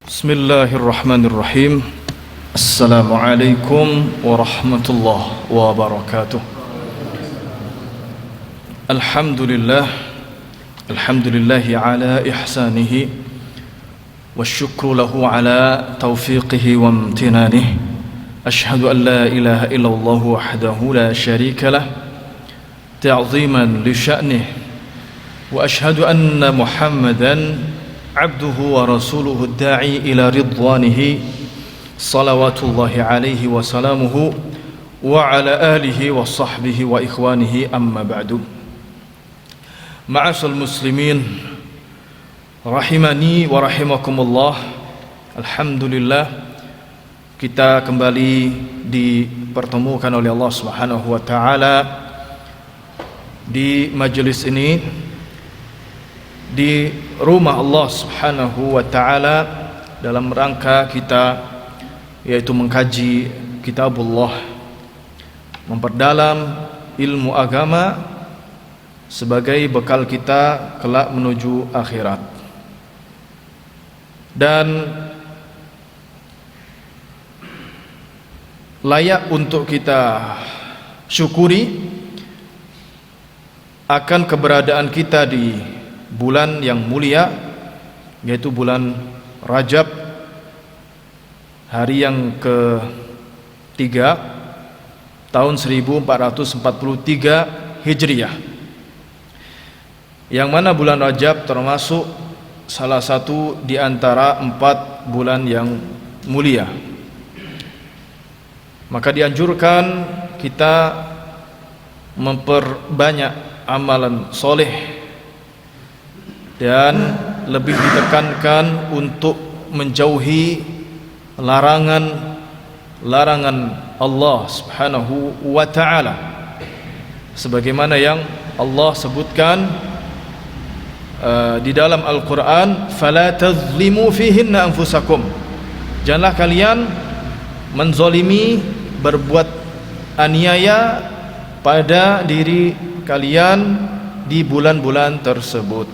Bismillahirrahmanirrahim. Assalamualaikum warahmatullahi wabarakatuh. Alhamdulillahi ala ihsanihi wasyukru lahu ala taufiqihi wa amtinanihi. Ashhadu an la ilaha illallah wahdahu la syarika lah ta'ziman li sya'nihi wa ashhadu anna Muhammadan abduhu wa rasuluhu da'i ila ridwanihi salawatullahi alaihi wa salamuhu wa ala alihi wa sahbihi wa ikhwanihi amma ba'du. Ma'asal muslimin rahimani wa rahimakumullah. Alhamdulillah kita kembali dipertemukan oleh Allah Subhanahu wa taala di majelis ini, di rumah Allah Subhanahu wa taala, dalam rangka kita yaitu mengkaji kitabullah, memperdalam ilmu agama sebagai bekal kita kelak menuju akhirat. Dan layak untuk kita syukuri akan keberadaan kita di bulan yang mulia, yaitu bulan Rajab, hari yang ketiga tahun 1443 Hijriah, yang mana bulan Rajab termasuk salah satu di antara 4 bulan yang mulia. Maka dianjurkan kita memperbanyak amalan soleh dan lebih ditekankan untuk menjauhi larangan Allah Subhanahu wa taala, sebagaimana yang Allah sebutkan di dalam Al-Qur'an, fala tazlimu fihinna anfusakum, janganlah kalian menzalimi, berbuat aniaya pada diri kalian di bulan-bulan tersebut,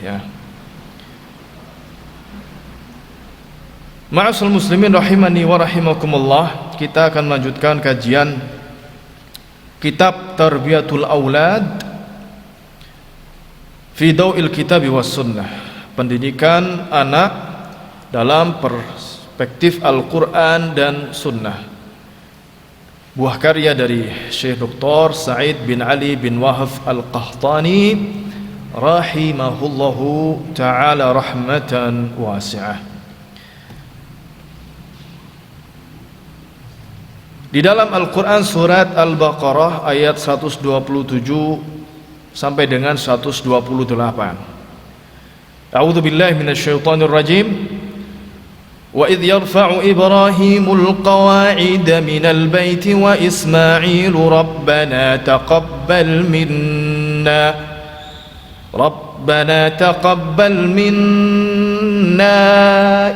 ya. Ma'asal muslimin rahimani wa rahimakumullah, kita akan melanjutkan kajian kitab Tarbiyatul Aulad fi Daw'il Kitab was Sunnah, pendidikan anak dalam perspektif Al-Quran dan Sunnah, buah karya dari Syekh Dr. Sa'id bin Ali bin Wahab Al-Qahtani rahimahullahu ta'ala rahmatan wasi'ah. Di dalam Al-Quran surat Al-Baqarah ayat 127 sampai dengan 128. A'udzu billahi minasyaitonir rajim. Wa idh yarfa'u Ibrahimul qawa'ida minal baiti wa Ismailu rabbana taqabbal minna ربنا تقبل منا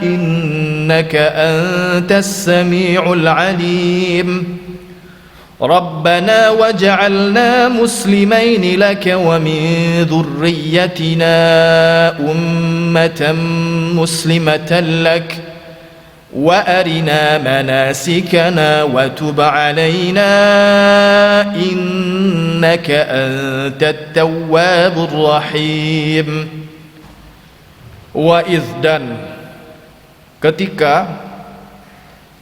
إنك أنت السميع العليم ربنا وجعلنا مسلمين لك ومن ذريتنا أمة مسلمة لك وأرنا مناسكنا وتب علينا إنك أنت التواب الرحيم. وإذ, dan ketika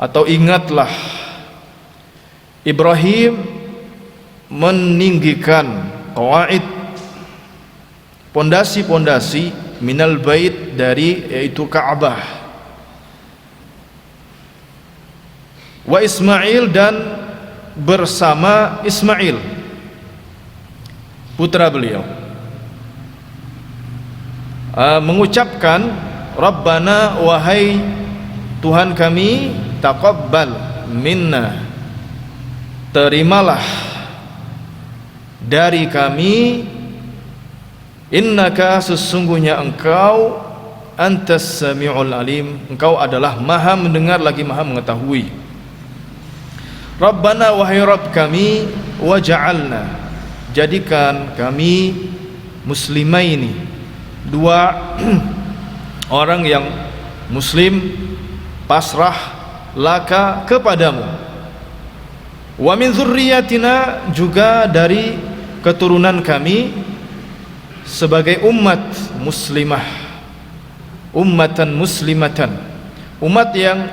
atau ingatlah Ibrahim meninggikan qawaid, pondasi-pondasi, minal bait, dari yaitu Ka'bah, wa Ismail, dan bersama Ismail putra beliau, mengucapkan Rabbana, wahai Tuhan kami, taqabbal minna, terimalah dari kami, innaka, sesungguhnya engkau, antas sami'ul alim, engkau adalah maha mendengar lagi maha mengetahui. Rabbana, wahai Rabb kami, waja'alna, jadikan kami muslimaini, dua orang yang muslim pasrah laka kepadamu. Wa min dzurriyyatina, juga dari keturunan kami sebagai umat muslimah, ummatan muslimatan, umat yang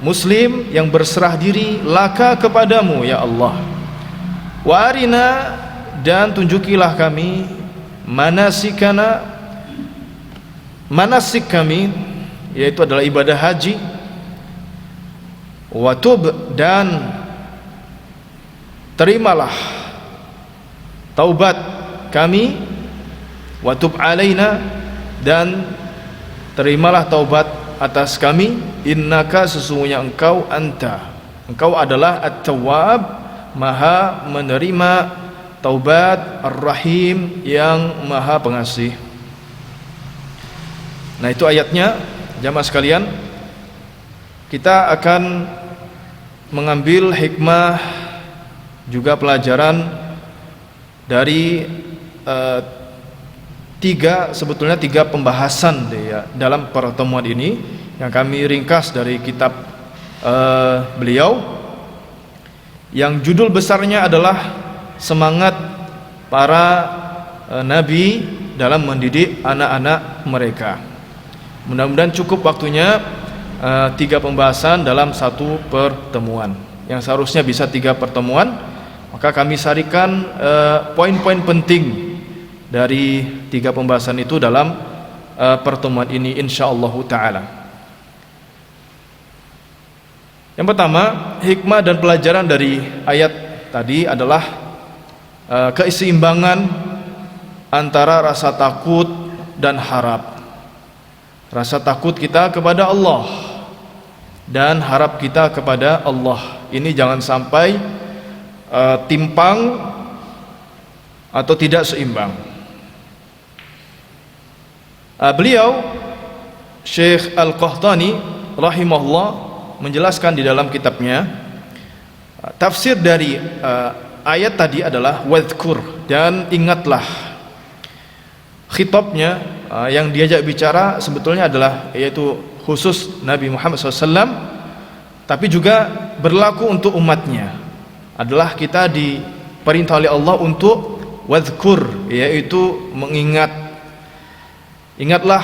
muslim yang berserah diri laka kepadamu ya Allah. Wa arina, dan tunjukilah kami manasikana, manasik kami, yaitu adalah ibadah haji. Wa tub, dan terimalah taubat kami. Wa tub alaina, dan terimalah taubat atas kami. Innaka, sesungguhnya engkau, engkau adalah at-tawwab, maha menerima taubat, ar-rahim, yang maha pengasih. Nah, itu ayatnya. Jamaah sekalian, kita akan mengambil hikmah juga pelajaran dari sebetulnya tiga pembahasan ya, dalam pertemuan ini yang kami ringkas dari kitab beliau, yang judul besarnya adalah semangat para nabi dalam mendidik anak-anak mereka. Mudah-mudahan cukup waktunya tiga pembahasan dalam satu pertemuan, yang seharusnya bisa 3 pertemuan. Maka kami sarikan poin-poin penting dari 3 pembahasan itu dalam pertemuan ini insyaallah ta'ala. Yang pertama, hikmah dan pelajaran dari ayat tadi adalah keseimbangan antara rasa takut dan harap. Rasa takut kita kepada Allah dan harap kita kepada Allah ini jangan sampai timpang atau tidak seimbang. Beliau Syekh Al-Qahtani rahimahullah menjelaskan di dalam kitabnya, tafsir dari ayat tadi adalah wadhkur, dan ingatlah. Khitabnya yang diajak bicara sebetulnya adalah yaitu khusus Nabi Muhammad SAW, tapi juga berlaku untuk umatnya. Adalah kita diperintah oleh Allah untuk wadhkur, yaitu mengingat. Ingatlah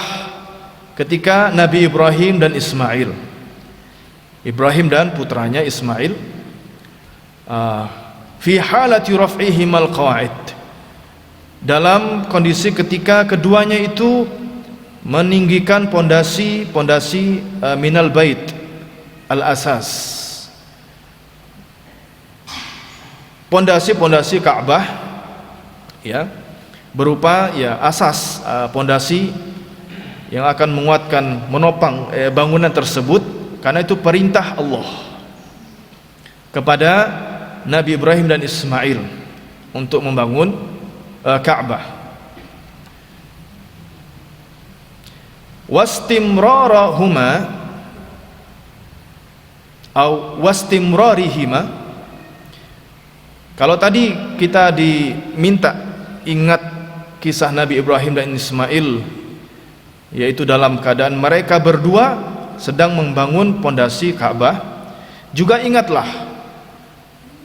ketika Nabi Ibrahim dan Ismail, Ibrahim dan putranya Ismail, fi halati raf'ihimal qawa'id, dalam kondisi ketika keduanya itu meninggikan pondasi minal bait al-asas, pondasi Ka'bah ya, berupa ya asas pondasi yang akan menguatkan, menopang bangunan tersebut, karena itu perintah Allah kepada Nabi Ibrahim dan Ismail untuk membangun Ka'bah. Wastimrarahuma atau wastimrarihima, kalau tadi kita diminta ingat kisah Nabi Ibrahim dan Ismail, yaitu dalam keadaan mereka berdua sedang membangun pondasi Ka'bah, juga ingatlah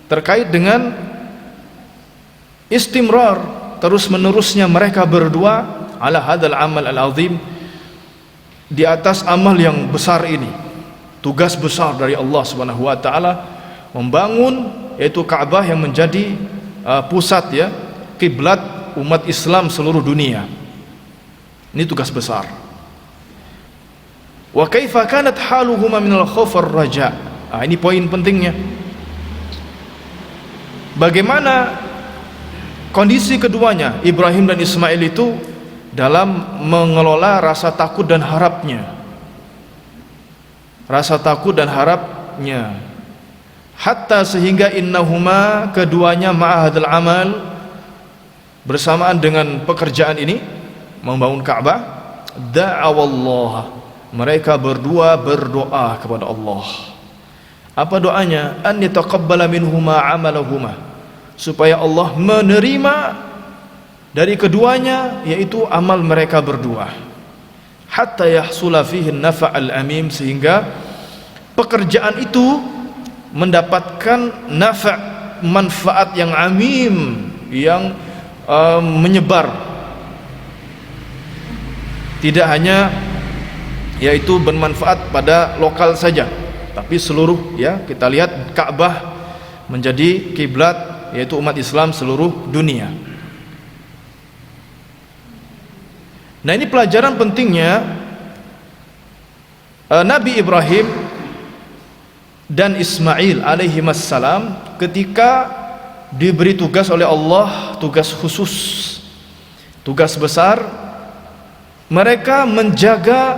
terkait dengan istimrar, terus menerusnya mereka berdua ala hadzal amal al-azim, di atas amal yang besar ini, tugas besar dari Allah Subhanahu wa taala, membangun yaitu Ka'bah yang menjadi pusat ya, kiblat umat Islam seluruh dunia. Ini tugas besar. Wa kaifa kanat haluhuma minal khauf war-raja. Ini poin pentingnya. Bagaimana kondisi keduanya, Ibrahim dan Ismail itu, dalam mengelola rasa takut dan harapnya. Rasa takut dan harapnya. Hatta sehingga innahuma, keduanya, ma'ahadul amal, bersamaan dengan pekerjaan ini, membangun Ka'bah, da'awallah, mereka berdua berdoa kepada Allah. Apa doanya? An yataqabbala minhuma amalahuma, supaya Allah menerima dari keduanya, yaitu amal mereka berdua. hatta yahsula fihi an-nafa'al amim, sehingga pekerjaan itu mendapatkan manfaat yang amim, yang menyebar, tidak hanya yaitu bermanfaat pada lokal saja, tapi seluruh, ya, kita lihat Ka'bah menjadi kiblat yaitu umat Islam seluruh dunia. Nah, ini pelajaran pentingnya Nabi Ibrahim dan Ismail alaihi wassalam ketika diberi tugas oleh Allah, tugas khusus, tugas besar, mereka menjaga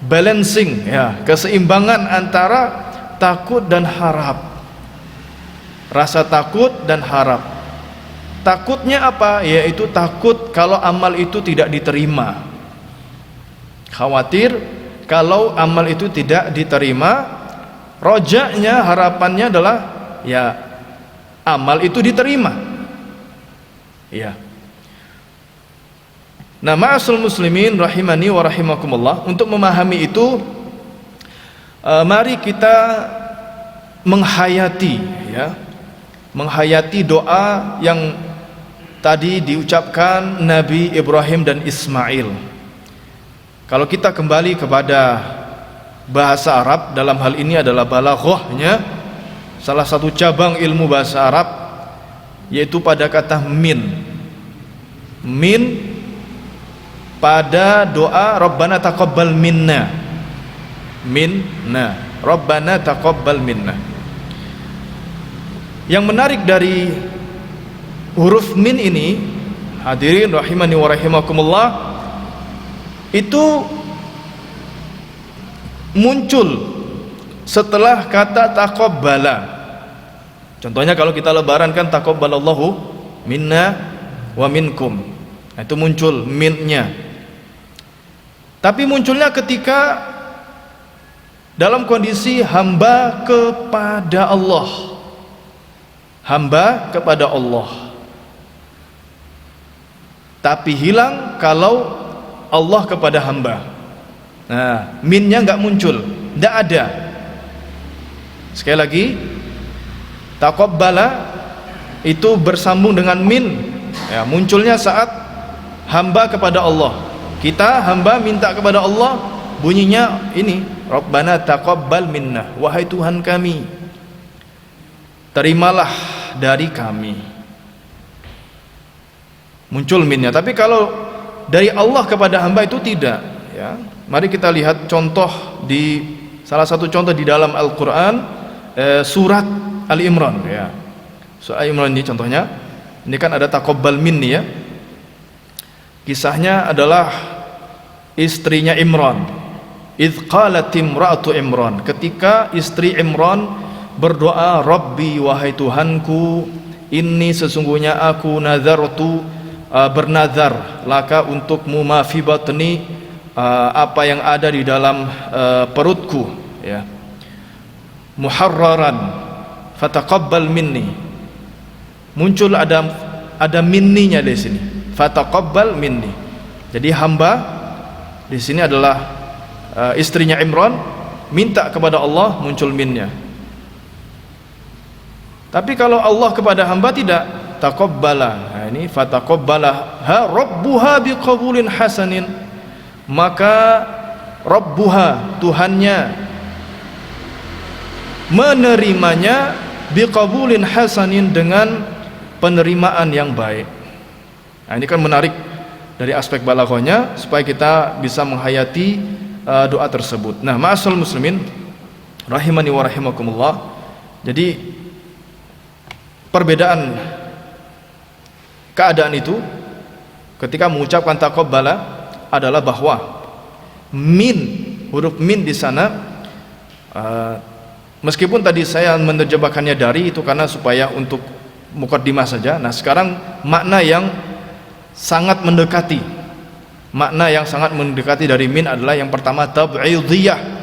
balancing, ya, keseimbangan antara takut dan harap, rasa takut dan harap. Takutnya apa? Yaitu takut kalau amal itu tidak diterima, khawatir kalau amal itu tidak diterima. Rojaknya, harapannya adalah ya amal itu diterima, ya. Nah, ma'asyiral muslimin rahimani wa rahimakumullah, untuk memahami itu mari kita menghayati, ya, menghayati doa yang tadi diucapkan Nabi Ibrahim dan Ismail. Kalau kita kembali kepada bahasa Arab, dalam hal ini adalah balaghahnya, salah satu cabang ilmu bahasa Arab, yaitu pada kata min pada doa Rabbana taqabbal minna, Rabbana taqabbal minna. Yang menarik dari huruf min ini, hadirin rahimani wa rahimakumullah, itu muncul setelah kata taqabbala. Contohnya kalau kita lebaran kan taqabbalallahu minna wa minkum, nah, itu muncul minnya. Tapi munculnya ketika dalam kondisi hamba kepada Allah, hamba kepada Allah, tapi hilang kalau Allah kepada hamba. Nah, minnya nggak muncul, nggak ada. Sekali lagi, taqabbala itu bersambung dengan min, ya, munculnya saat hamba kepada Allah. Kita hamba minta kepada Allah, bunyinya ini, Rabbana taqabbal minna, wahai Tuhan kami, terimalah dari kami. Muncul minnya. Tapi kalau dari Allah kepada hamba itu tidak, ya. Mari kita lihat contoh di salah satu contoh di dalam Al-Qur'an, surat Ali Imran, ya. Surat Ali Imran ini contohnya. Ini kan ada taqabbal minni, ya. Kisahnya adalah istrinya Imran. Idz qalat imra'atu Imran, ketika istri Imran berdoa, Rabbi, wahai Tuhanku, inni sesungguhnya aku nazartu, bernazar, laka untukmu, ma fi batni, apa yang ada di dalam perutku, ya, muharraran fataqabbal minni. Muncul ada minninya di sini, fataqabbal minni. Jadi hamba di sini adalah istrinya Imran minta kepada Allah, muncul minnya. Tapi kalau Allah kepada hamba tidak, taqabbala. Nah, ini fataqabbalaha rabbuha biqabulin hasanin, maka rabbuha, Tuhannya, menerimanya biqabulin hasanin, dengan penerimaan yang baik. Nah, ini kan menarik dari aspek balaghahnya supaya kita bisa menghayati doa tersebut. Nah, ma'asyiral muslimin rahimani wa rahimakumullah. Jadi perbedaan keadaan itu ketika mengucapkan taqabbala adalah bahwa min, huruf min di sana, meskipun tadi saya menerjemahkannya dari itu karena supaya untuk mukaddimah saja. Nah, sekarang makna yang sangat mendekati, makna yang sangat mendekati dari min adalah yang pertama tab'idiyah.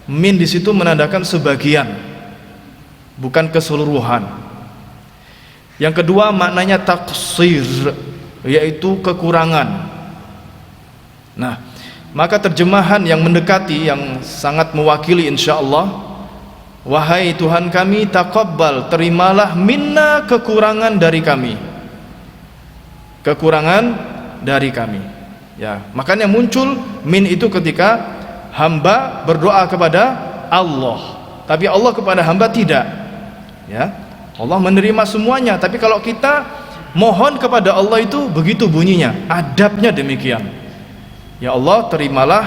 Min di situ menandakan sebagian, bukan keseluruhan. Yang kedua maknanya taqsir, yaitu kekurangan. Nah, Maka terjemahan yang mendekati, yang sangat mewakili insyaallah, wahai Tuhan kami, taqabbal, terimalah minna, kekurangan dari kami, kekurangan dari kami. Ya, makanya muncul min itu ketika hamba berdoa kepada Allah, tapi Allah kepada hamba tidak. Ya, Allah menerima semuanya, tapi kalau kita mohon kepada Allah itu begitu bunyinya, adabnya demikian. Ya Allah, terimalah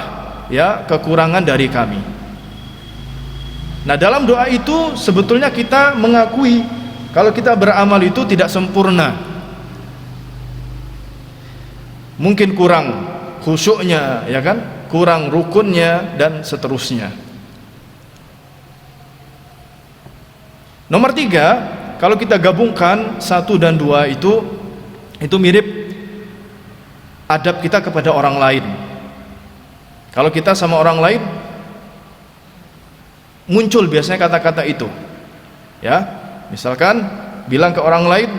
ya kekurangan dari kami. Nah, dalam doa itu sebetulnya kita mengakui kalau kita beramal itu tidak sempurna. Mungkin kurang khusyuknya, ya kan? Kurang rukunnya dan seterusnya. Nomor 3, kalau kita gabungkan 1 dan 2 itu mirip adab kita kepada orang lain. Kalau kita sama orang lain muncul biasanya kata-kata itu, ya, misalkan bilang ke orang lain,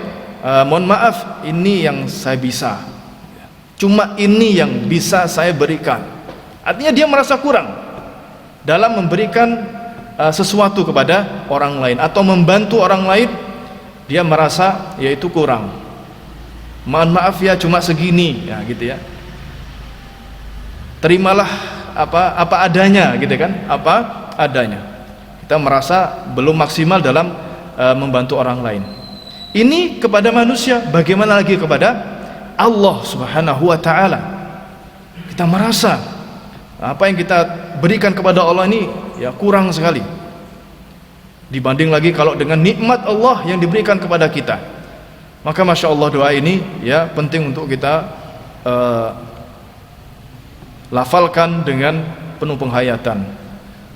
mohon maaf, ini yang saya bisa, cuma ini yang bisa saya berikan. Artinya dia merasa kurang dalam memberikan sesuatu kepada orang lain atau membantu orang lain, dia merasa yaitu kurang. Mohon maaf ya, cuma segini, ya gitu ya. Terimalah apa adanya, gitu kan? Apa adanya. Kita merasa belum maksimal dalam membantu orang lain. Ini kepada manusia, bagaimana lagi kepada Allah Subhanahu wa taala? Kita merasa apa yang kita berikan kepada Allah ini ya kurang sekali. Dibanding lagi kalau dengan nikmat Allah yang diberikan kepada kita. Maka Masya Allah, doa ini ya penting untuk kita lafalkan dengan penuh penghayatan.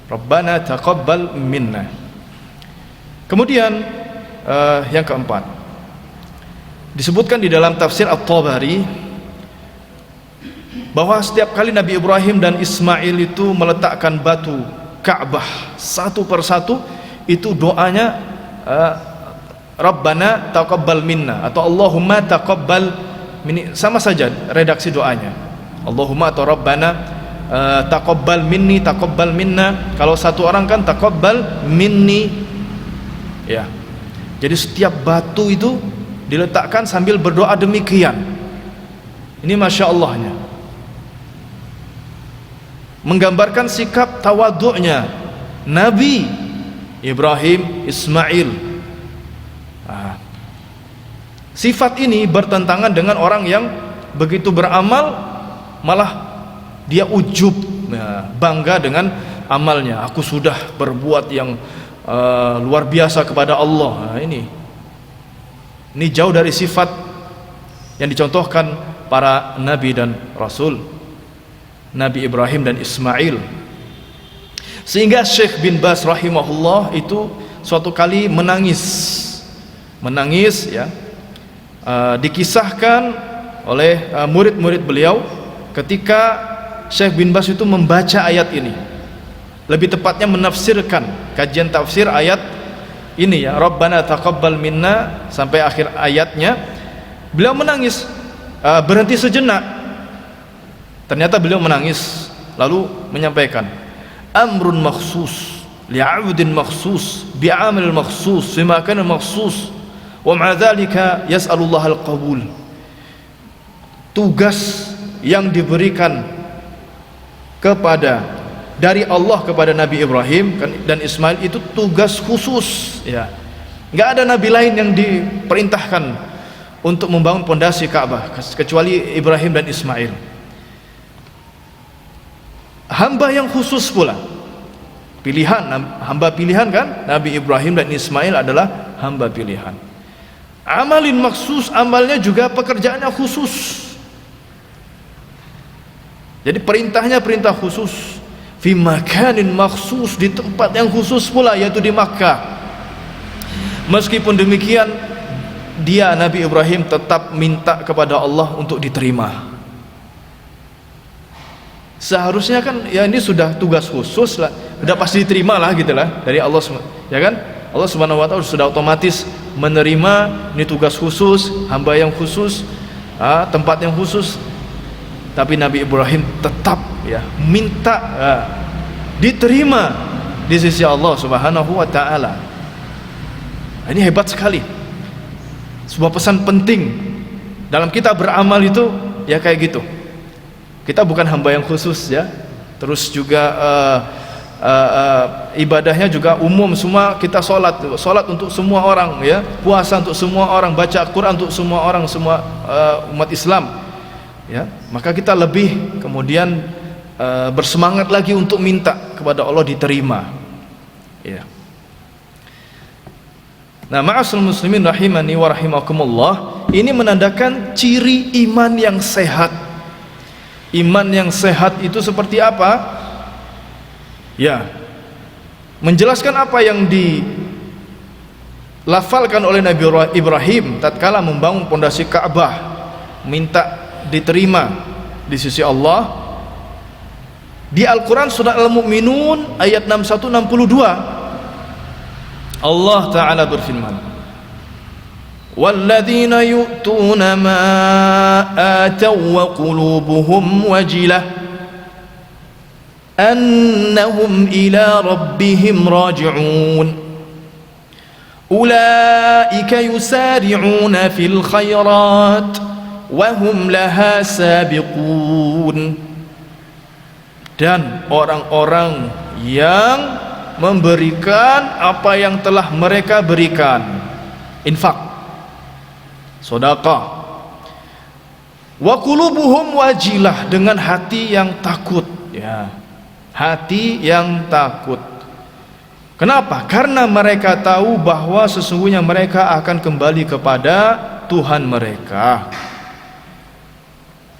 Rabbana taqabbal minna. Kemudian yang keempat, disebutkan di dalam tafsir At-Tabari bahwa setiap kali Nabi Ibrahim dan Ismail itu meletakkan batu Ka'bah satu persatu, itu doanya Rabbana taqabbal minna atau Allahumma taqabbal minni, sama saja redaksi doanya. Allahumma atau Rabbana taqabbal minni, taqabbal minna. Kalau satu orang kan taqabbal minni. Ya. Jadi setiap batu itu diletakkan sambil berdoa demikian. Ini Masya Allahnya, menggambarkan sikap tawadhu'nya Nabi Ibrahim, Ismail. Sifat ini bertentangan dengan orang yang begitu beramal malah dia ujub, bangga dengan amalnya. Aku sudah berbuat yang luar biasa kepada Allah. Nah, ini jauh dari sifat yang dicontohkan para nabi dan rasul, Nabi Ibrahim dan Ismail. Sehingga Syekh bin Baz rahimahullah itu suatu kali menangis ya. Dikisahkan oleh murid-murid beliau ketika Syekh bin Baz itu membaca ayat ini, lebih tepatnya menafsirkan, kajian tafsir ayat ini ya, Rabbana taqabbal minna sampai akhir ayatnya. Beliau menangis, berhenti sejenak, ternyata beliau menangis lalu menyampaikan, amrun makhsus li'abdin makhsus bi'amil makhsus fi makan makhsus wa ma'adzalika yas'alullah al-qabul. Tugas yang diberikan dari Allah kepada Nabi Ibrahim dan Ismail itu tugas khusus ya. Enggak ada nabi lain yang diperintahkan untuk membangun pondasi Ka'bah kecuali Ibrahim dan Ismail. Hamba yang khusus pula, pilihan, hamba pilihan kan? Nabi Ibrahim dan Ismail adalah hamba pilihan. Amalin maksus, amalnya juga pekerjaannya khusus. Jadi perintahnya perintah khusus, fi makanin maksus, di tempat yang khusus pula, yaitu di Makkah. Meskipun demikian, dia Nabi Ibrahim tetap minta kepada Allah untuk diterima. Seharusnya kan ya ini sudah tugas khusus lah, sudah pasti diterima lah gitu lah dari Allah, ya kan? Allah Subhanahu wa taala sudah otomatis menerima, ini tugas khusus, hamba yang khusus, tempat yang khusus. Tapi Nabi Ibrahim tetap ya, minta diterima di sisi Allah Subhanahu wa taala. Ini hebat sekali. Sebuah pesan penting dalam kita beramal itu ya kayak gitu. Kita bukan hamba yang khusus ya. Terus juga ibadahnya juga umum, semua kita sholat untuk semua orang ya, puasa untuk semua orang, baca Al-Quran untuk semua orang, semua umat Islam ya. Maka kita lebih kemudian bersemangat lagi untuk minta kepada Allah diterima ya. Nah, ma'asyiral muslimin rahimani wa rahimakumullah, ini menandakan ciri iman yang sehat. Iman yang sehat itu seperti apa? Ya, menjelaskan apa yang dilafalkan oleh Nabi Ibrahim tatkala membangun pondasi Ka'bah, minta diterima di sisi Allah. Di Al-Quran surah Al-Mu'minun ayat 61-62 Allah Ta'ala berfirman, walladzina yu'tuna ma ataw wa qulubuhum wajilah annahum ila rabbihim raji'un ulaika yusari'una fil khairat wa hum laha sabiqun. Dan orang-orang yang memberikan apa yang telah mereka berikan, infak, sedekah, wa qulubuhum wajilah, dengan hati yang takut ya, hati yang takut. Kenapa? Karena mereka tahu bahwa sesungguhnya mereka akan kembali kepada Tuhan mereka.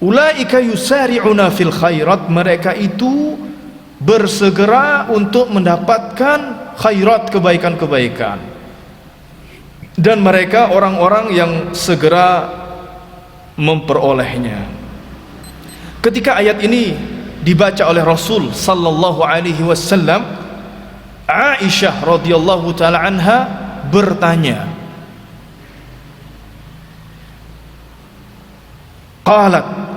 Ulaika yusari'una fil khairat, mereka itu bersegera untuk mendapatkan khairat, kebaikan-kebaikan, dan mereka orang-orang yang segera memperolehnya. Ketika ayat ini dibaca oleh Rasul sallallahu alaihi wasallam, Aisyah radhiyallahu taala anha bertanya, qalat,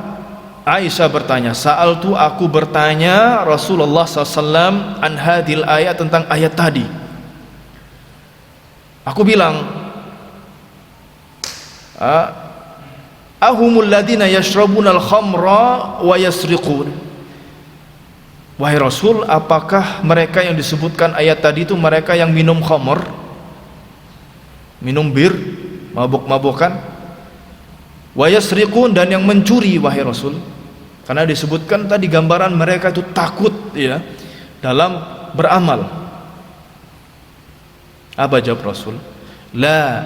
Aisyah bertanya, sa'altu, aku bertanya Rasulullah SAW an hadil ayat, tentang ayat tadi. Aku bilang, ahumul ladina yashrabunal khamra wa yasriqun. Wahai Rasul, apakah mereka yang disebutkan ayat tadi itu mereka yang minum khamr, minum bir, mabuk-mabukan, wa yasriqun, dan yang mencuri, wahai Rasul? Karena disebutkan tadi gambaran mereka itu takut ya dalam beramal. Apa jawab Rasul? La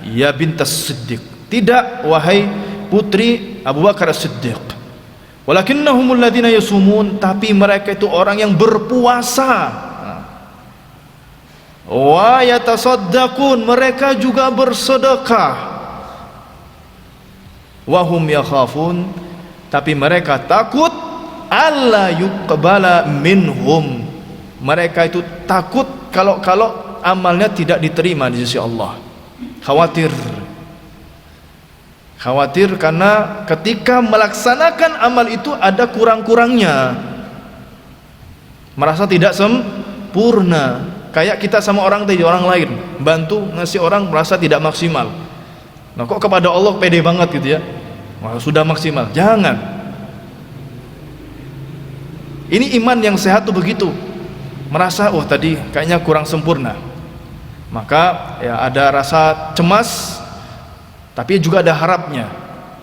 ya bintas Siddiq, tidak wahai putri Abu Bakar As-Siddiq. Walakinnahumul ladzina yasumun, tapi mereka itu orang yang berpuasa. Wa yatasaddaqun, mereka juga bersedekah. Wa hum yakhafun, tapi mereka takut alla yuqbala minhum, mereka itu takut kalau amalnya tidak diterima di sisi Allah. Khawatir karena ketika melaksanakan amal itu ada kurang-kurangnya, merasa tidak sempurna. Kayak kita sama orang lain bantu ngasih orang, merasa tidak maksimal. Nah, kok kepada Allah pede banget gitu ya, wah, sudah maksimal. Jangan. Ini iman yang sehat tuh begitu, merasa oh tadi kayaknya kurang sempurna, maka ya ada rasa cemas, tapi juga ada harapnya,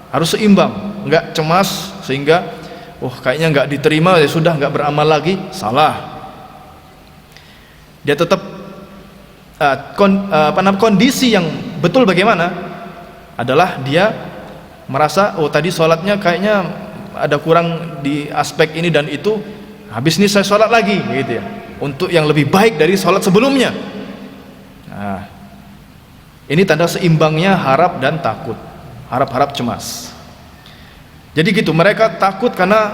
harus seimbang. Enggak cemas sehingga oh kayaknya enggak diterima, ya sudah enggak beramal lagi, salah. Dia tetap kondisi yang betul bagaimana adalah dia merasa oh tadi sholatnya kayaknya ada kurang di aspek ini dan itu, habis ini saya sholat lagi gitu ya, untuk yang lebih baik dari sholat sebelumnya. Nah, ini tanda seimbangnya harap dan takut, harap-harap cemas. Jadi gitu, mereka takut karena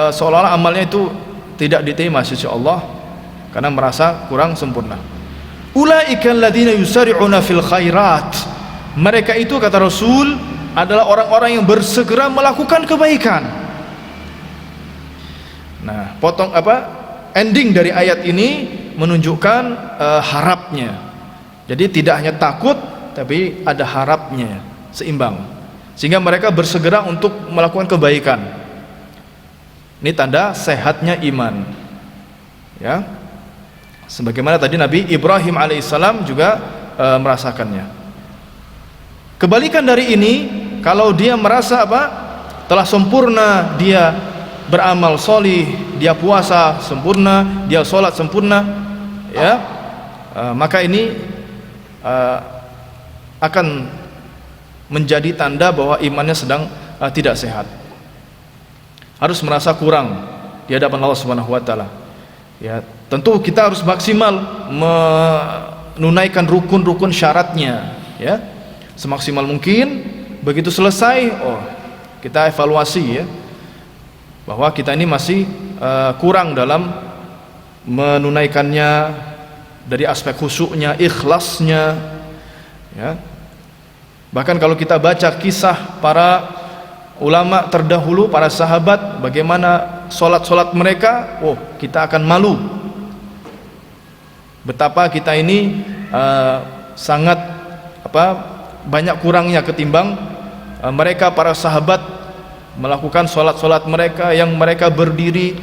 seolah-olah amalnya itu tidak diterima sisi Allah karena merasa kurang sempurna. Ulaika alladzina yusari'una fil khairat, mereka itu kata Rasul adalah orang-orang yang bersegera melakukan kebaikan. Nah, ending dari ayat ini menunjukkan harapnya. Jadi tidak hanya takut, tapi ada harapnya, seimbang. Sehingga mereka bersegera untuk melakukan kebaikan. Ini tanda sehatnya iman. Ya. Sebagaimana tadi Nabi Ibrahim alaihissalam juga merasakannya. Kebalikan dari ini, kalau dia merasa telah sempurna, dia beramal solih, dia puasa sempurna, dia sholat sempurna, ya, maka ini akan menjadi tanda bahwa imannya sedang tidak sehat. Harus merasa kurang di hadapan Allah Subhanahu wa taala. Ya, tentu kita harus maksimal menunaikan rukun-rukun syaratnya, ya. Semaksimal mungkin. Begitu selesai, kita evaluasi, ya, bahwa kita ini masih kurang dalam menunaikannya dari aspek khusyuknya, ikhlasnya, ya. Bahkan kalau kita baca kisah para ulama terdahulu, para sahabat, bagaimana solat mereka, kita akan malu betapa kita ini sangat banyak kurangnya ketimbang mereka para sahabat melakukan solat mereka yang mereka berdiri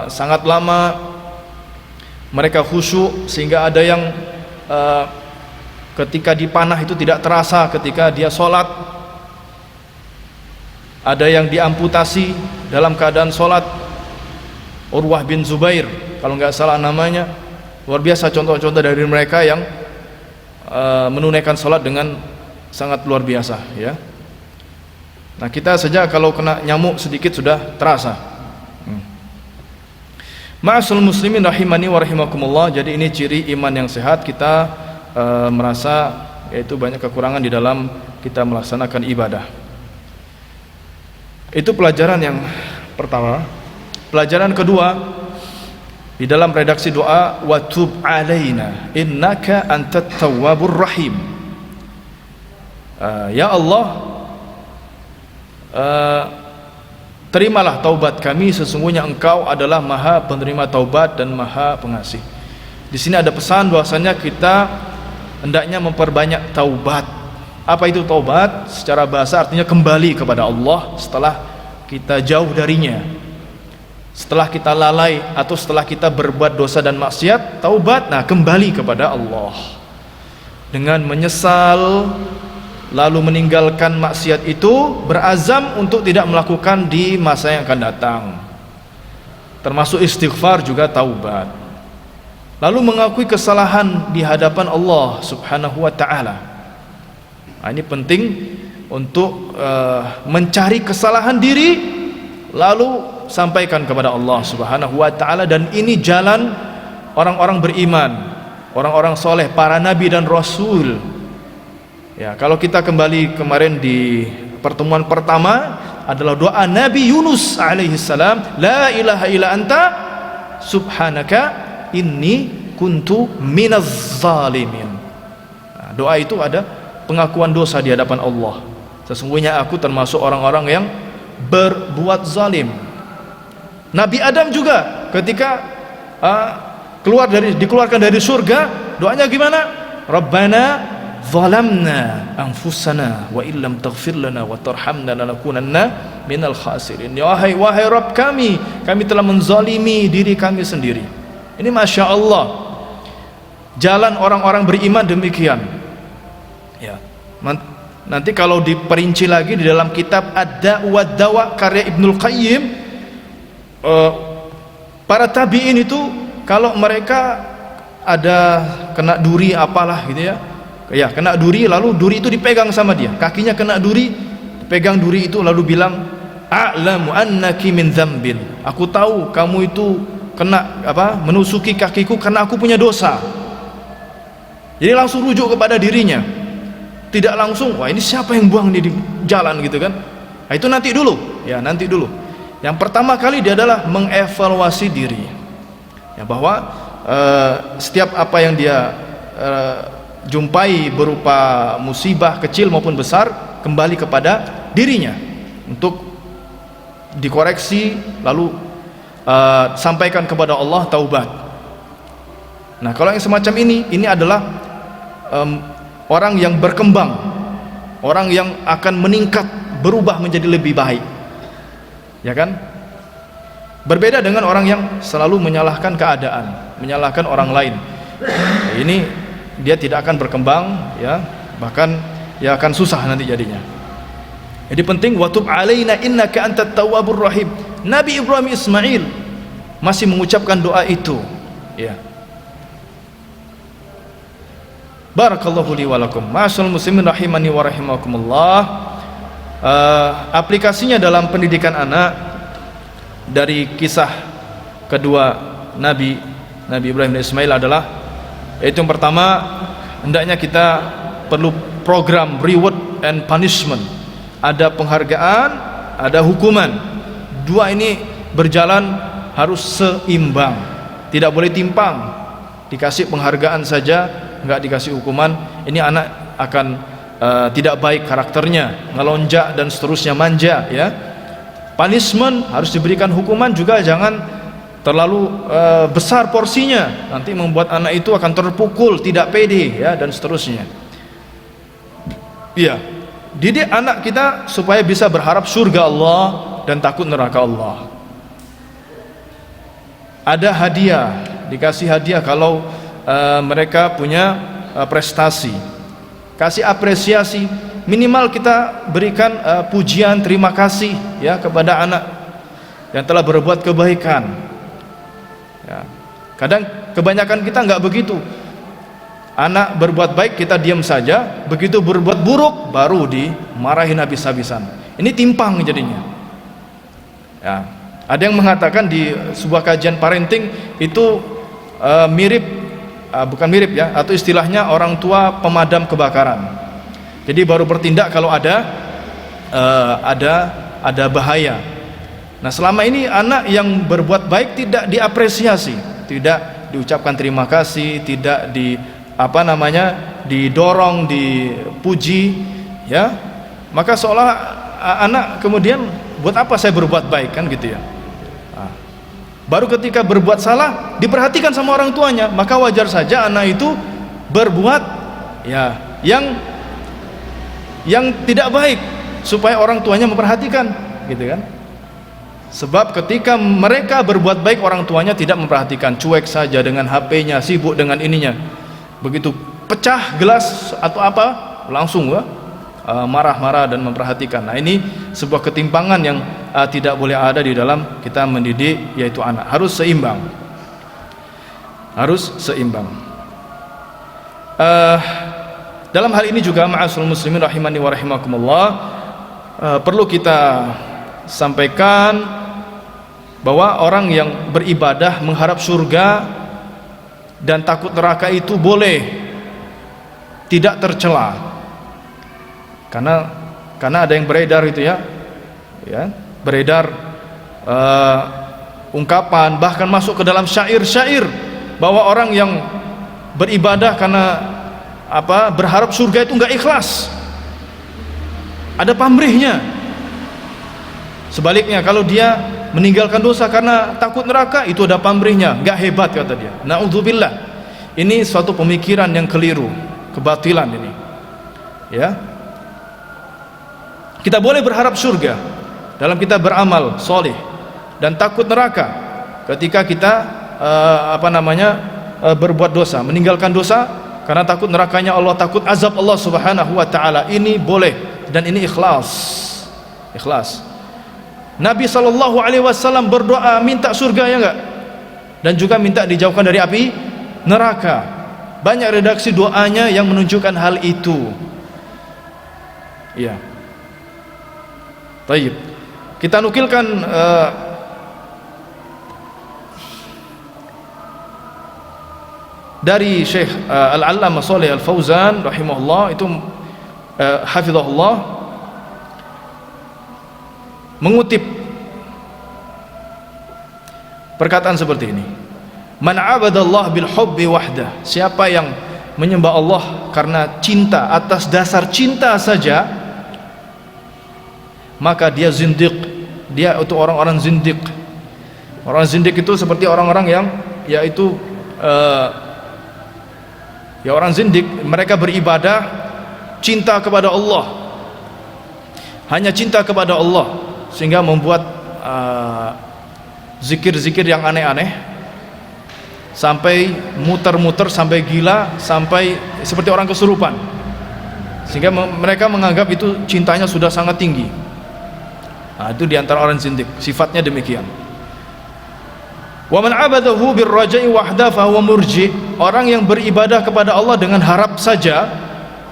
sangat lama, mereka khusyuk sehingga ada yang ketika dipanah itu tidak terasa ketika dia sholat, ada yang diamputasi dalam keadaan sholat. Urwah bin Zubair kalau nggak salah namanya. Luar biasa contoh-contoh dari mereka yang menunaikan sholat dengan sangat luar biasa, ya. Nah, kita saja kalau kena nyamuk sedikit sudah terasa. Ma'asul muslimin rahimani wa rahimakumullah. Jadi ini ciri iman yang sehat, kita merasa yaitu banyak kekurangan di dalam kita melaksanakan ibadah. Itu pelajaran yang pertama. Pelajaran kedua, di dalam redaksi doa, wa tub alaina innaka antat tawwabur rahim. Ya Allah, terimalah taubat kami, sesungguhnya Engkau adalah Maha penerima taubat dan Maha pengasih. Di sini ada pesan bahwasanya kita hendaknya memperbanyak taubat. Apa itu taubat? Secara bahasa artinya kembali kepada Allah setelah kita jauh darinya, setelah kita lalai atau setelah kita berbuat dosa dan maksiat. Taubat, nah, kembali kepada Allah dengan menyesal, lalu meninggalkan maksiat itu, berazam untuk tidak melakukan di masa yang akan datang, termasuk istighfar juga taubat. Lalu mengakui kesalahan di hadapan Allah Subhanahu wa ta'ala. Nah, ini penting untuk mencari kesalahan diri, lalu sampaikan kepada Allah Subhanahu wa ta'ala. Dan ini jalan orang-orang beriman, orang-orang soleh, para nabi dan rasul. Ya, kalau kita kembali kemarin di pertemuan pertama adalah doa Nabi Yunus alaihissalam, la ilaha illa anta subhanaka inni kuntu minaz zalimin. Nah, doa itu ada pengakuan dosa di hadapan Allah. Sesungguhnya aku termasuk orang-orang yang berbuat zalim. Nabi Adam juga ketika dikeluarkan dari surga, doanya gimana? Rabbana zalamna anfusana wa illam taghfir lana wa tarhamna lanakunanna minal khasirin. Ya wahai Rabb kami telah menzalimi diri kami sendiri. Ini Masya Allah, jalan orang-orang beriman demikian, ya. Nanti kalau diperinci lagi di dalam kitab Ad-Da' wad Dawa karya Ibnul Qayyim, para tabi'in itu kalau mereka ada kena duri apalah gitu, ya kena duri, lalu duri itu dipegang sama dia, kakinya kena duri, pegang duri itu lalu bilang, a'lamu annaki min dzambin, aku tahu kamu itu kena menusuki kakiku karena aku punya dosa. Jadi langsung rujuk kepada dirinya, tidak langsung wah ini siapa yang buang di jalan gitu kan. Nah, itu nanti dulu, ya nanti dulu. Yang pertama kali dia adalah mengevaluasi diri, ya, bahwa setiap apa yang dia jumpai berupa musibah kecil maupun besar kembali kepada dirinya untuk dikoreksi, lalu sampaikan kepada Allah, taubat. Nah, kalau yang semacam ini adalah orang yang berkembang, orang yang akan meningkat, berubah menjadi lebih baik, ya kan? Berbeda dengan orang yang selalu menyalahkan keadaan, menyalahkan orang lain. Ini dia tidak akan berkembang, ya, bahkan ya akan susah nanti jadinya. Jadi penting, wa tub alaina innaka antat tawwabur rahim. Nabi Ibrahim Ismail masih mengucapkan doa itu, ya. Barakallahu li wa lakum. Ma'asyiral muslimin rahimani wa rahimakumullah. Aplikasinya dalam pendidikan anak dari kisah kedua Nabi Ibrahim dan Ismail adalah, yaitu yang pertama, hendaknya kita perlu program reward and punishment. Ada penghargaan, ada hukuman. Dua ini berjalan harus seimbang, tidak boleh timpang. Dikasih penghargaan saja, enggak dikasih hukuman, ini anak akan tidak baik karakternya, ngelonjak dan seterusnya, manja, ya. Punishment harus diberikan hukuman juga, jangan terlalu besar porsinya, nanti membuat anak itu akan terpukul, tidak pede, ya, dan seterusnya. Iya, didik anak kita supaya bisa berharap surga Allah dan takut neraka Allah. Ada hadiah, dikasih hadiah kalau mereka punya prestasi, kasih apresiasi, minimal kita berikan pujian, terima kasih, ya, kepada anak yang telah berbuat kebaikan, ya. Kadang kebanyakan kita nggak begitu, anak berbuat baik kita diam saja, begitu berbuat buruk baru dimarahin habis-habisan. Ini timpang jadinya, ya. Ada yang mengatakan di sebuah kajian parenting itu bukan mirip, ya, atau istilahnya orang tua pemadam kebakaran. Jadi baru bertindak kalau ada bahaya. Nah, selama ini anak yang berbuat baik tidak diapresiasi, tidak diucapkan terima kasih, tidak didorong, dipuji, ya. Maka seolah anak kemudian, buat apa saya berbuat baik, kan gitu, ya. Baru ketika berbuat salah diperhatikan sama orang tuanya, maka wajar saja anak itu berbuat, ya, yang tidak baik supaya orang tuanya memperhatikan, gitu kan. Sebab ketika mereka berbuat baik, orang tuanya tidak memperhatikan, cuek saja dengan HP-nya, sibuk dengan ininya. Begitu pecah gelas atau apa, langsung marah-marah dan memperhatikan. Nah, ini sebuah ketimpangan yang tidak boleh ada di dalam kita mendidik, yaitu anak. Harus seimbang, harus seimbang. Dalam hal ini juga, ma'asyiral muslimin rahimani wa rahimakumullah, perlu kita sampaikan bahwa orang yang beribadah mengharap surga dan takut neraka itu boleh, tidak tercela. Karena ada yang beredar itu, ya, beredar ungkapan, bahkan masuk ke dalam syair-syair, bahwa orang yang beribadah karena berharap surga itu enggak ikhlas, ada pamrihnya. Sebaliknya, kalau dia meninggalkan dosa karena takut neraka, itu ada pamrihnya, enggak hebat, kata dia. Na'udzubillah. Ini suatu pemikiran yang keliru, kebatilan ini, ya. Kita boleh berharap surga dalam kita beramal soleh, dan takut neraka ketika kita berbuat dosa, meninggalkan dosa karena takut nerakanya Allah, takut azab Allah Subhanahu wa taala. Ini boleh, dan ini ikhlas. Nabi SAW berdoa minta surga, ya enggak? Dan juga minta dijauhkan dari api neraka. Banyak redaksi doanya yang menunjukkan hal itu, ya. Taib. Kita nukilkan dari Syekh Al-Allamah Shalih Al-Fauzan rahimahullah, itu hafizahullah, mengutip perkataan seperti ini: man 'abadallah bil hubbi wahdah, siapa yang menyembah Allah karena cinta, atas dasar cinta saja, maka dia zindiq, dia itu orang-orang zindiq. Orang zindik itu seperti orang-orang yang yaitu orang zindik, mereka beribadah cinta kepada Allah, hanya cinta kepada Allah, sehingga membuat zikir-zikir yang aneh-aneh, sampai muter-muter, sampai gila, sampai seperti orang kesurupan, sehingga mereka menganggap itu cintanya sudah sangat tinggi. Nah, itu diantara orang zindik, sifatnya demikian. Wa man abadahu birraja'i wahda fahuwa murji. Orang yang beribadah kepada Allah dengan harap saja,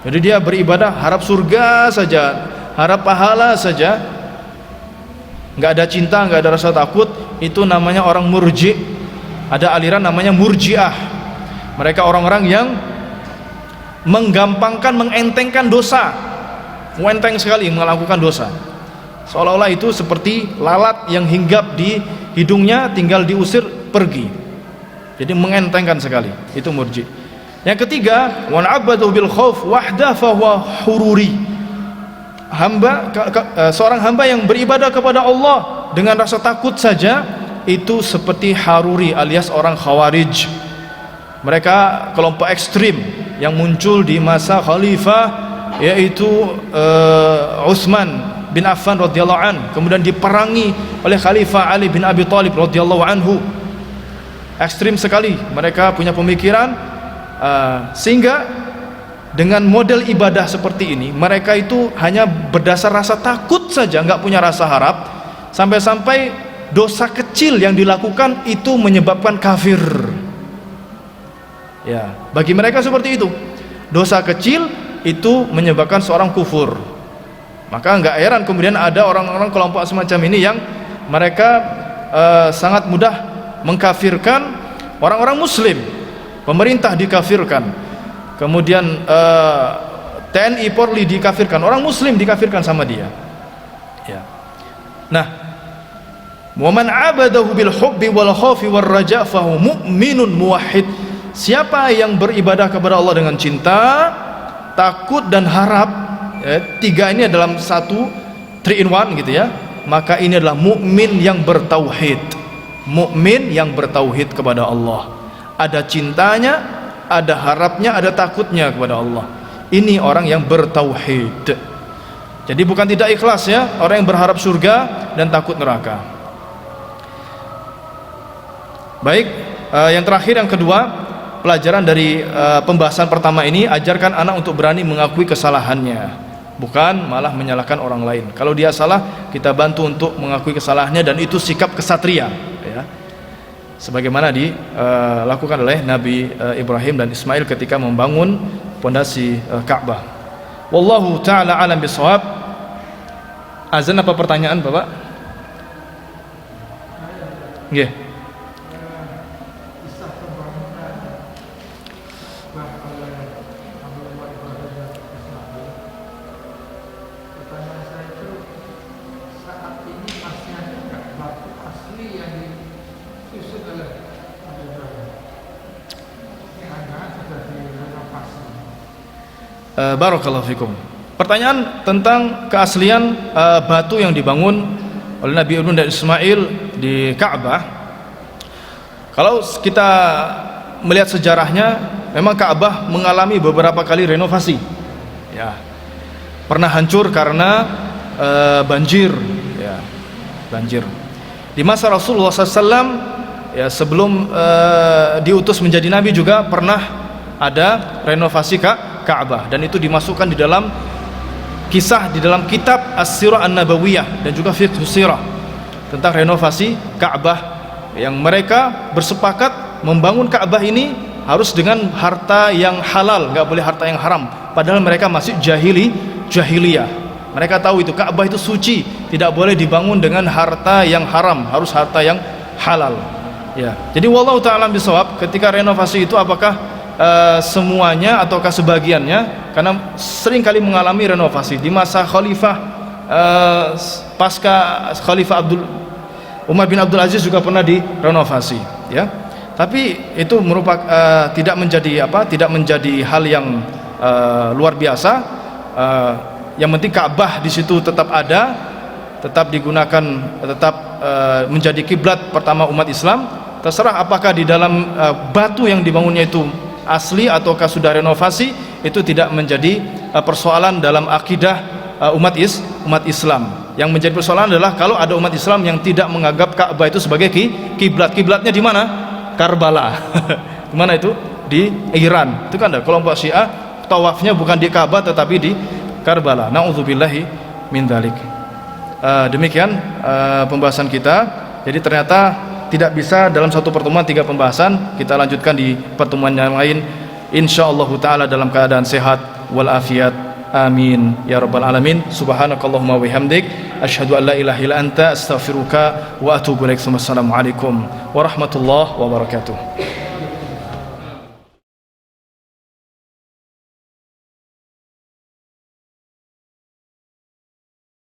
jadi dia beribadah harap surga saja, harap pahala saja, nggak ada cinta, nggak ada rasa takut, itu namanya orang murji. Ada aliran namanya murjiah. Mereka orang-orang yang menggampangkan, mengentengkan dosa, enteng sekali melakukan dosa, seolah-olah itu seperti lalat yang hinggap di hidungnya, tinggal diusir pergi. Jadi mengentengkan sekali, itu murji. Yang ketiga, wan abadu bil khauf wahda fahuwa hururi. Seorang hamba yang beribadah kepada Allah dengan rasa takut saja, itu seperti haruri alias orang khawarij. Mereka kelompok ekstrim yang muncul di masa khalifah, yaitu Utsman bin Affan radhiyallahu an, kemudian diperangi oleh Khalifah Ali bin Abi Thalib radhiyallahu anhu. Ekstrim sekali mereka punya pemikiran, sehingga dengan model ibadah seperti ini, mereka itu hanya berdasar rasa takut saja, nggak punya rasa harap, sampai-sampai dosa kecil yang dilakukan itu menyebabkan kafir. Ya, bagi mereka seperti itu. Dosa kecil itu menyebabkan seorang kufur. Maka nggak heran kemudian ada orang-orang kelompok semacam ini yang mereka sangat mudah mengkafirkan orang-orang muslim. Pemerintah dikafirkan, kemudian TNI Polri dikafirkan, orang muslim dikafirkan sama dia. Ya. Nah, waman abadahu bil hubbi wal khaufi war raja fahu mu'minun muwahhid. Siapa yang beribadah kepada Allah dengan cinta, takut dan harap, tiga ini dalam satu, 3 in 1 gitu ya, maka ini adalah mukmin yang bertauhid. Mukmin yang bertauhid kepada Allah, ada cintanya, ada harapnya, ada takutnya kepada Allah. Ini orang yang bertauhid. Jadi bukan tidak ikhlas ya, orang yang berharap surga dan takut neraka. Baik, yang terakhir, yang kedua, pelajaran dari pembahasan pertama ini, ajarkan anak untuk berani mengakui kesalahannya, bukan malah menyalahkan orang lain. Kalau dia salah, kita bantu untuk mengakui kesalahannya, dan itu sikap kesatria ya, sebagaimana dilakukan oleh Nabi Ibrahim dan Ismail ketika membangun pondasi Ka'bah. Wallahu ta'ala alam bisawab. Azan apa pertanyaan Bapak? Nggih. Barakallahu fikum. Pertanyaan tentang keaslian batu yang dibangun oleh Nabi Ibrahim dan Ismail di Ka'bah. Kalau kita melihat sejarahnya, memang Ka'bah mengalami beberapa kali renovasi ya. Pernah hancur karena banjir ya, banjir. Di masa Rasulullah SAW ya, sebelum diutus menjadi nabi juga pernah ada renovasi Ka'bah, dan itu dimasukkan di dalam kisah di dalam kitab As-Sirah An-Nabawiyah dan juga Fiqh Sirah tentang renovasi Ka'bah, yang mereka bersepakat membangun Ka'bah ini harus dengan harta yang halal, nggak boleh harta yang haram, padahal mereka masih jahiliyah. Mereka tahu itu Ka'bah itu suci, tidak boleh dibangun dengan harta yang haram, harus harta yang halal ya. Jadi wallahu ta'ala bisawab, ketika renovasi itu apakah semuanya ataukah sebagiannya, karena sering kali mengalami renovasi di masa khalifah, pasca Khalifah Umar bin Abdul Aziz juga pernah direnovasi ya. Tapi itu merupakan tidak menjadi hal yang luar biasa. Yang penting Ka'bah di situ tetap ada, tetap digunakan, tetap menjadi kiblat pertama umat Islam. Terserah apakah di dalam batu yang dibangunnya itu asli ataukah sudah renovasi, itu tidak menjadi persoalan dalam akidah umat Islam. Yang menjadi persoalan adalah kalau ada umat Islam yang tidak menganggap Ka'bah itu sebagai kiblat. Kiblatnya di mana? Karbala. Di mana itu? Di Iran. Itu kan ada kelompok Syiah tawafnya bukan di Ka'bah tetapi di Karbala. Nauzubillahi min dzalik. Demikian pembahasan kita. Jadi ternyata tidak bisa dalam satu pertemuan 3 pembahasan. Kita lanjutkan di pertemuan yang lain insyaallah taala dalam keadaan sehat wal afiat. Amin ya rabbal alamin. Subhanakallahumma wa bihamdik asyhadu an la ilaha illa anta astaghfiruka wa atubu ilaik. Wassalamualaikum warahmatullahi wabarakatuh.